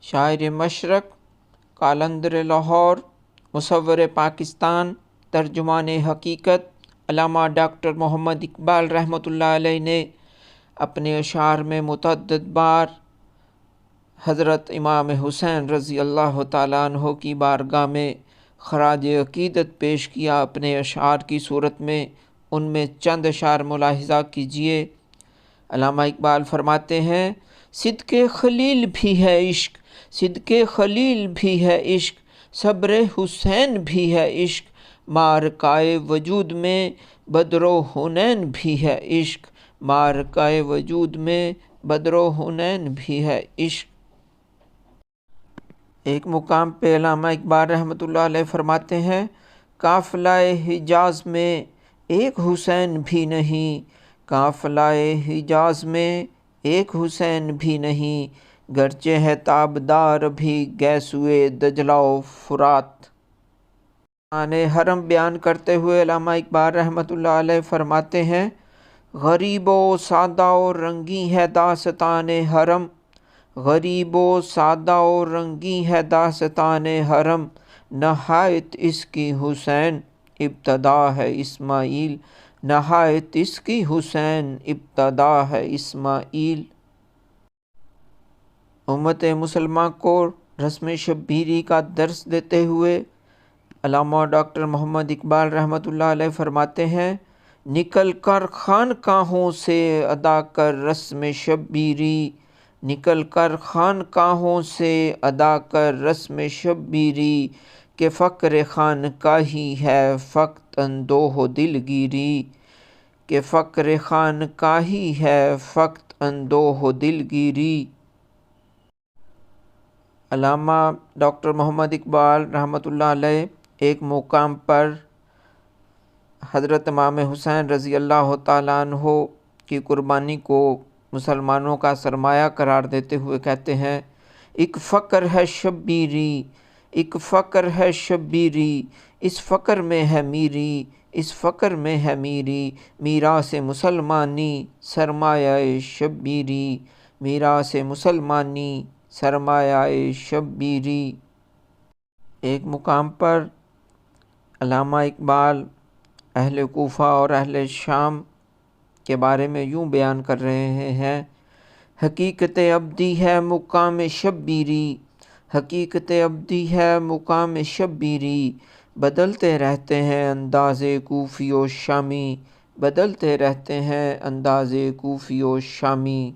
شاعر مشرق، قلندر لاہور، مصور پاکستان، ترجمان حقیقت علامہ ڈاکٹر محمد اقبال رحمۃ اللہ علیہ نے اپنے اشعار میں متعدد بار حضرت امام حسین رضی اللہ تعالیٰ عنہ کی بارگاہ میں خراج عقیدت پیش کیا اپنے اشعار کی صورت میں۔ ان میں چند اشعار ملاحظہ کیجیے۔ علامہ اقبال فرماتے ہیں: صدق خلیل بھی ہے عشق، صدق خلیل بھی ہے عشق، صبر حسین بھی ہے عشق، معرکۂ وجود میں بدر و حنین بھی ہے عشق، معرکۂ وجود میں بدر و حنین بھی ہے عشق۔ ایک مقام پہ علامہ اقبال رحمۃ اللہ علیہ فرماتے ہیں: قافلہ حجاز میں ایک حسین بھی نہیں، قافلہ حجاز میں ایک حسین بھی نہیں، گرچہ ہے تابدار بھی گئے سوئے دجلہ و فرات۔ شان حرم بیان کرتے ہوئے علامہ اقبال رحمۃ اللہ علیہ فرماتے ہیں: غریب و سادہ و رنگی ہے داستان حرم، غریب و سادہ و رنگی ہے داستان حرم، نہایت اس کی حسین ابتدا ہے اسماعیل، نہایت اس کی حسین ابتدا ہے اسماعیل۔ امت مسلمہ کو رسم شبیری کا درس دیتے ہوئے علامہ ڈاکٹر محمد اقبال رحمۃ اللہ علیہ فرماتے ہیں: نکل کر خانقاہوں سے ادا کر رسم شبیری، نکل کر خانقاہوں سے ادا کر رسم شبیری، کہ فقر خانقاہی ہے فقط اندوہ و دلگیری، کہ فقر خانقاہی ہے فقط اندوہ و دلگیری۔ علامہ ڈاکٹر محمد اقبال رحمۃ اللہ علیہ ایک مقام پر حضرت امام حسین رضی اللہ تعالیٰ عنہ کی قربانی کو مسلمانوں کا سرمایہ قرار دیتے ہوئے کہتے ہیں: ایک فقر ہے شبیری، ایک فقر ہے شبیری، اس فقر میں ہے میری، اس فقر میں ہے میری، میراث مسلمانی سرمایہ شبیری، میراث مسلمانی سرمایہ شبیری۔ ایک مقام پر علامہ اقبال اہل کوفہ اور اہل شام کے بارے میں یوں بیان کر رہے ہیں: حقیقت ابدی ہے مقام شبیری، حقیقت ابدی ہے مقام شبیری، بدلتے رہتے ہیں انداز کوفی و شامی، بدلتے رہتے ہیں انداز کوفی و شامی۔